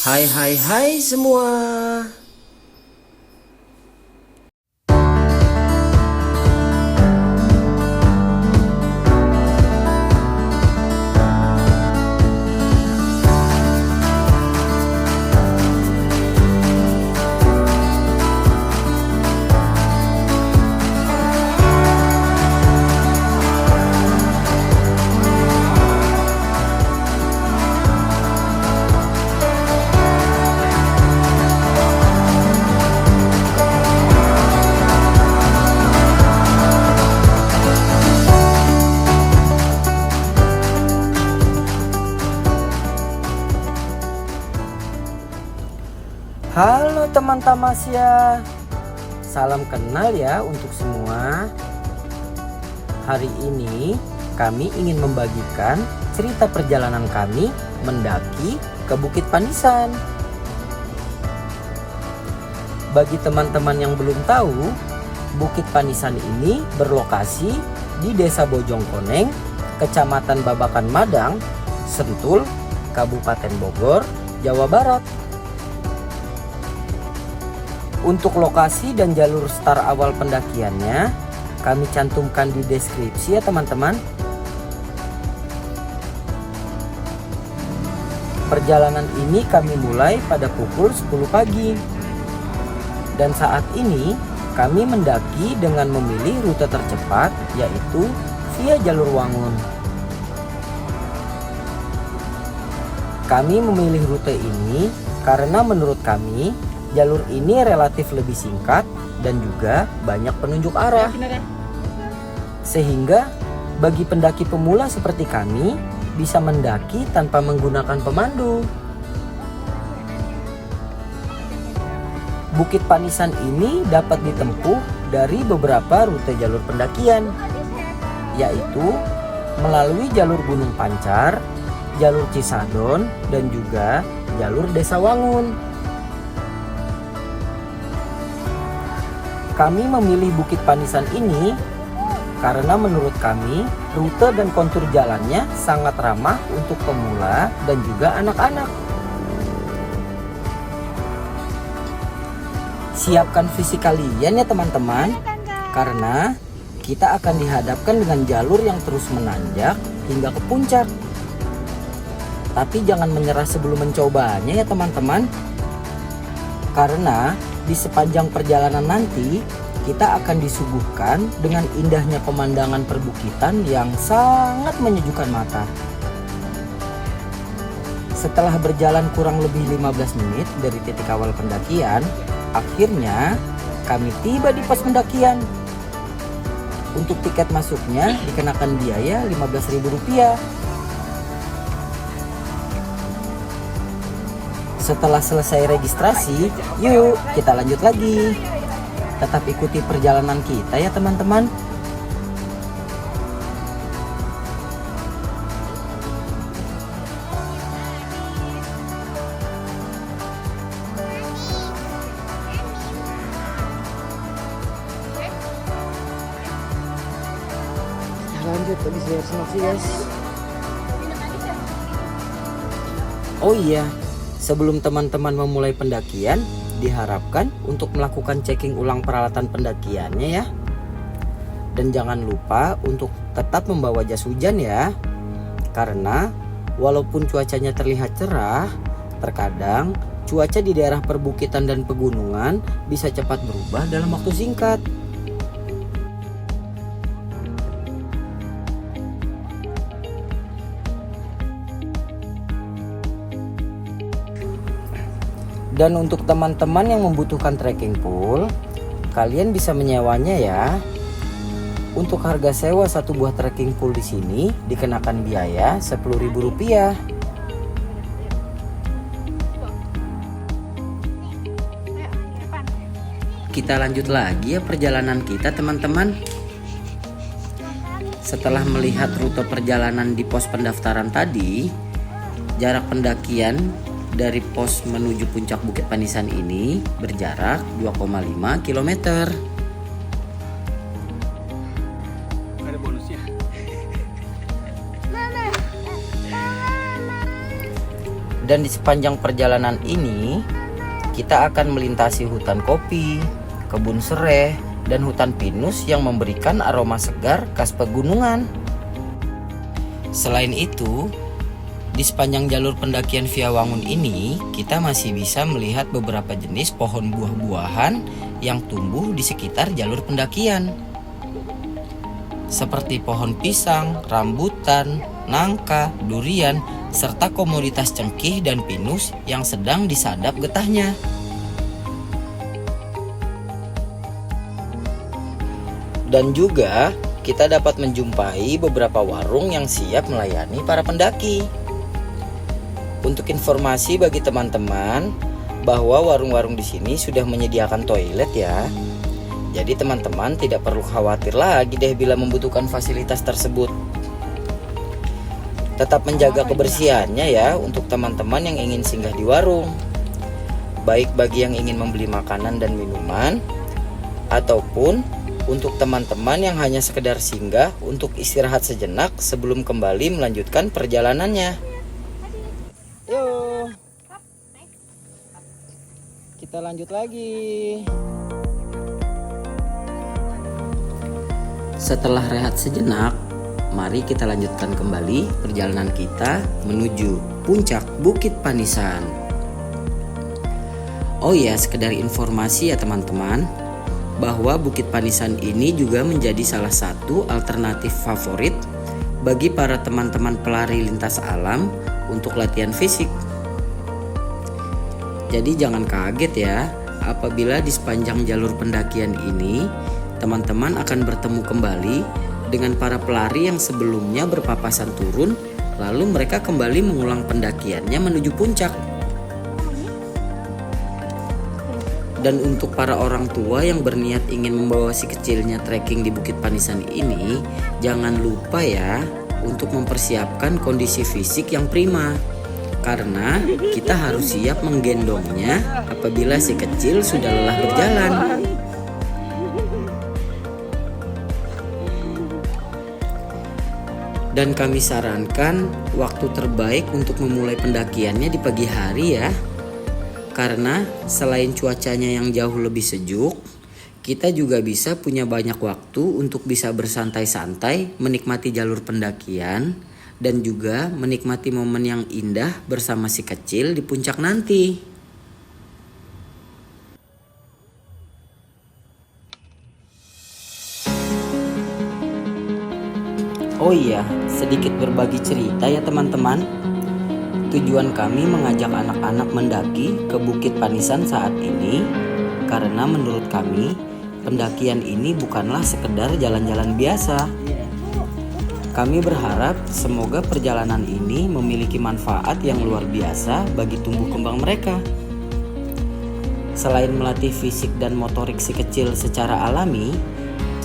Hai hai hai semua. Halo teman Tamasya, salam kenal ya untuk semua. Hari ini kami ingin membagikan cerita perjalanan kami mendaki ke Bukit Panisan. Bagi teman-teman yang belum tahu, Bukit Panisan ini berlokasi di Desa Bojongkoneng, Kecamatan Babakan Madang, Sentul, Kabupaten Bogor, Jawa Barat. Untuk lokasi dan jalur start awal pendakiannya kami cantumkan di deskripsi ya teman-teman. Perjalanan ini kami mulai pada pukul 10 pagi. Dan saat ini kami mendaki dengan memilih rute tercepat, yaitu via jalur Wangun. Kami memilih rute ini karena menurut kami jalur ini relatif lebih singkat dan juga banyak penunjuk arah. Sehingga bagi pendaki pemula seperti kami bisa mendaki tanpa menggunakan pemandu. Bukit Panisan ini dapat ditempuh dari beberapa rute jalur pendakian, yaitu melalui jalur Gunung Pancar, jalur Cisadon, dan juga jalur Desa Wangun. Kami memilih Bukit Panisan ini karena menurut kami rute dan kontur jalannya sangat ramah untuk pemula dan juga anak-anak. Siapkan fisik kalian ya teman-teman, karena kita akan dihadapkan dengan jalur yang terus menanjak hingga ke puncak. Tapi jangan menyerah sebelum mencobanya ya teman-teman, karena di sepanjang perjalanan nanti kita akan disuguhkan dengan indahnya pemandangan perbukitan yang sangat menyejukkan mata. Setelah berjalan kurang lebih 15 menit dari titik awal pendakian, akhirnya kami tiba di pos pendakian. Untuk tiket masuknya dikenakan biaya Rp15.000. Setelah selesai registrasi, yuk kita lanjut lagi. Tetap ikuti perjalanan kita ya teman-teman. Lanjut tadi saya guys. Oh iya, sebelum teman-teman memulai pendakian, diharapkan untuk melakukan checking ulang peralatan pendakiannya ya. Dan jangan lupa untuk tetap membawa jas hujan ya. Karena walaupun cuacanya terlihat cerah, terkadang cuaca di daerah perbukitan dan pegunungan bisa cepat berubah dalam waktu singkat. Dan untuk teman-teman yang membutuhkan trekking pole, kalian bisa menyewanya ya. Untuk harga sewa satu buah trekking pole di sini dikenakan biaya Rp10.000. Kita lanjut lagi ya perjalanan kita teman-teman. Setelah melihat rute perjalanan di pos pendaftaran tadi, jarak pendakian dari pos menuju puncak Bukit Panisan ini berjarak 2,5 km. Ada bonusnya. Dan di sepanjang perjalanan ini kita akan melintasi hutan kopi, kebun sereh, dan hutan pinus yang memberikan aroma segar khas pegunungan. Selain itu, di sepanjang jalur pendakian Via Wangun ini, kita masih bisa melihat beberapa jenis pohon buah-buahan yang tumbuh di sekitar jalur pendakian. Seperti pohon pisang, rambutan, nangka, durian, serta komoditas cengkih dan pinus yang sedang disadap getahnya. Dan juga kita dapat menjumpai beberapa warung yang siap melayani para pendaki. Untuk informasi bagi teman-teman bahwa warung-warung di sini sudah menyediakan toilet ya. Jadi teman-teman tidak perlu khawatir lagi deh bila membutuhkan fasilitas tersebut. Tetap menjaga kebersihannya ya untuk teman-teman yang ingin singgah di warung. Baik bagi yang ingin membeli makanan dan minuman, ataupun untuk teman-teman yang hanya sekedar singgah untuk istirahat sejenak sebelum kembali melanjutkan perjalanannya. Yuk, kita lanjut lagi. Setelah rehat sejenak, mari kita lanjutkan kembali perjalanan kita menuju puncak Bukit Panisan. Oh ya, sekedar informasi ya teman-teman, bahwa Bukit Panisan ini juga menjadi salah satu alternatif favorit bagi para teman-teman pelari lintas alam untuk latihan fisik. Jadi jangan kaget ya apabila di sepanjang jalur pendakian ini teman-teman akan bertemu kembali dengan para pelari yang sebelumnya berpapasan turun, lalu mereka kembali mengulang pendakiannya menuju puncak. Dan untuk para orang tua yang berniat ingin membawa si kecilnya trekking di Bukit Panisan ini, jangan lupa ya untuk mempersiapkan kondisi fisik yang prima. Karena kita harus siap menggendongnya apabila si kecil sudah lelah berjalan. Dan kami sarankan waktu terbaik untuk memulai pendakiannya di pagi hari ya. Karena selain cuacanya yang jauh lebih sejuk, kita juga bisa punya banyak waktu untuk bisa bersantai-santai menikmati jalur pendakian dan juga menikmati momen yang indah bersama si kecil di puncak nanti. Oh iya, sedikit berbagi cerita ya teman-teman. Tujuan kami mengajak anak-anak mendaki ke Bukit Panisan saat ini karena menurut kami pendakian ini bukanlah sekedar jalan-jalan biasa. Kami berharap semoga perjalanan ini memiliki manfaat yang luar biasa bagi tumbuh kembang mereka. Selain melatih fisik dan motorik si kecil secara alami,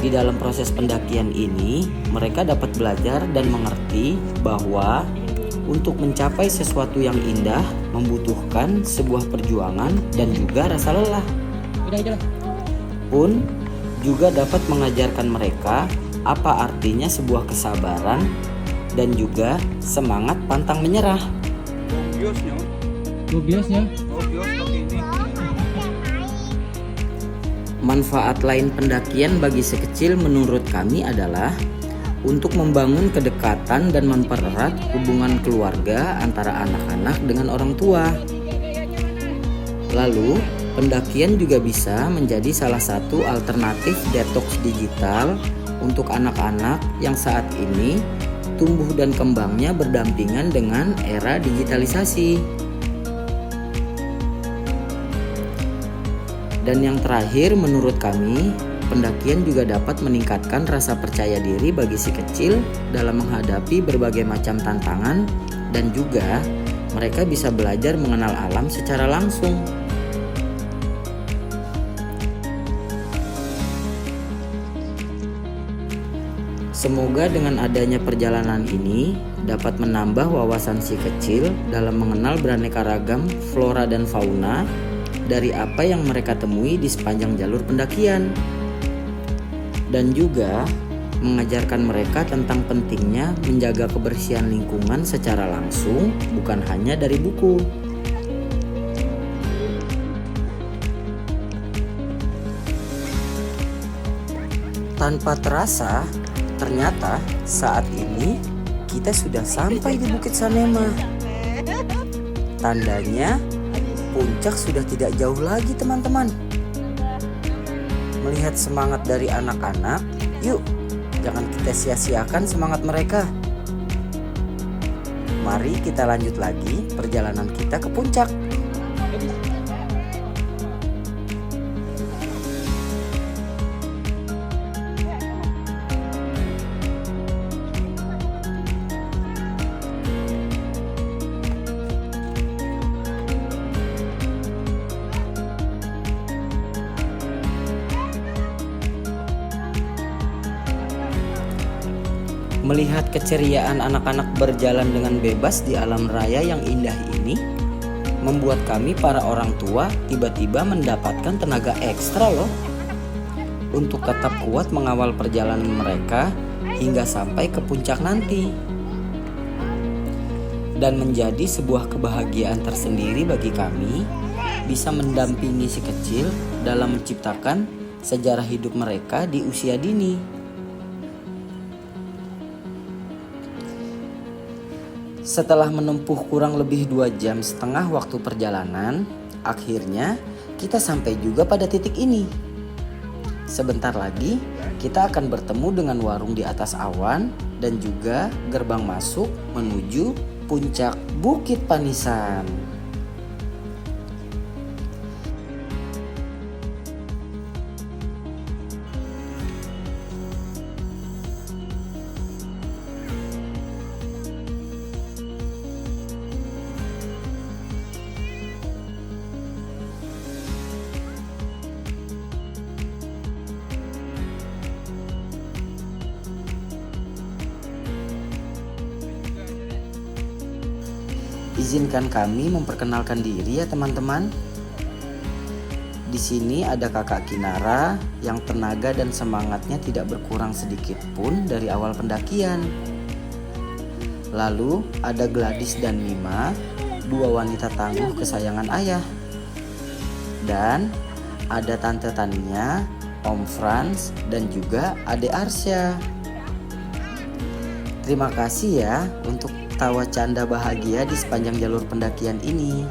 di dalam proses pendakian ini mereka dapat belajar dan mengerti bahwa untuk mencapai sesuatu yang indah membutuhkan sebuah perjuangan dan juga rasa lelah. Pun juga dapat mengajarkan mereka apa artinya sebuah kesabaran dan juga semangat pantang menyerah. Biasnya. Manfaat lain pendakian bagi si kecil menurut kami adalah untuk membangun kedekatan dan mempererat hubungan keluarga antara anak-anak dengan orang tua. Lalu, pendakian juga bisa menjadi salah satu alternatif detox digital untuk anak-anak yang saat ini tumbuh dan kembangnya berdampingan dengan era digitalisasi. Dan yang terakhir menurut kami, pendakian juga dapat meningkatkan rasa percaya diri bagi si kecil dalam menghadapi berbagai macam tantangan dan juga mereka bisa belajar mengenal alam secara langsung. Semoga dengan adanya perjalanan ini dapat menambah wawasan si kecil dalam mengenal beraneka ragam flora dan fauna dari apa yang mereka temui di sepanjang jalur pendakian. Dan juga mengajarkan mereka tentang pentingnya menjaga kebersihan lingkungan secara langsung, bukan hanya dari buku. Tanpa terasa, ternyata saat ini kita sudah sampai di Bukit Sanema. Tandanya puncak sudah tidak jauh lagi, teman-teman. Melihat semangat dari anak-anak, yuk jangan kita sia-siakan semangat mereka. Mari kita lanjut lagi perjalanan kita ke puncak. Melihat keceriaan anak-anak berjalan dengan bebas di alam raya yang indah ini, membuat kami para orang tua tiba-tiba mendapatkan tenaga ekstra loh, untuk tetap kuat mengawal perjalanan mereka hingga sampai ke puncak nanti. Dan menjadi sebuah kebahagiaan tersendiri bagi kami bisa mendampingi si kecil dalam menciptakan sejarah hidup mereka di usia dini. Setelah menempuh kurang lebih 2,5 jam waktu perjalanan, akhirnya kita sampai juga pada titik ini. Sebentar lagi kita akan bertemu dengan warung di atas awan dan juga gerbang masuk menuju puncak Bukit Panisan. Izinkan kami memperkenalkan diri ya teman-teman. Di sini ada Kakak Kinara yang tenaga dan semangatnya tidak berkurang sedikit pun dari awal pendakian. Lalu ada Gladys dan Mima, 2 wanita tangguh kesayangan ayah. Dan ada Tante Tania, Om Frans, dan juga Ade Arsya. Terima kasih ya untuk tawa canda bahagia di sepanjang jalur pendakian ini.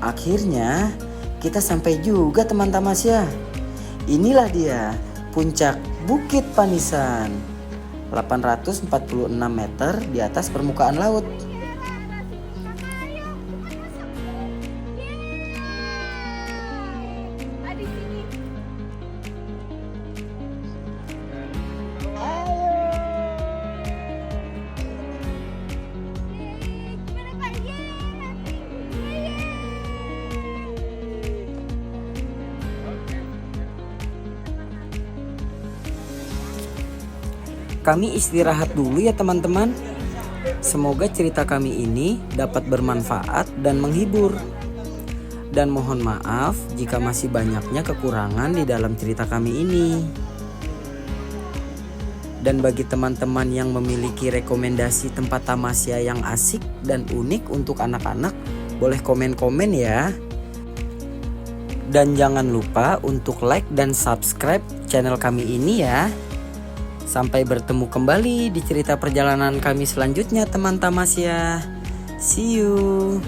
Akhirnya kita sampai juga teman Tamasya. Inilah dia puncak Bukit Panisan, 846 meter di atas permukaan laut. Kami istirahat dulu ya teman-teman. Semoga cerita kami ini dapat bermanfaat dan menghibur. Dan mohon maaf jika masih banyaknya kekurangan di dalam cerita kami ini. Dan bagi teman-teman yang memiliki rekomendasi tempat tamasya yang asik dan unik untuk anak-anak, boleh komen-komen ya. Dan jangan lupa untuk like dan subscribe channel kami ini ya. Sampai bertemu kembali di cerita perjalanan kami selanjutnya teman Tamasya. See you.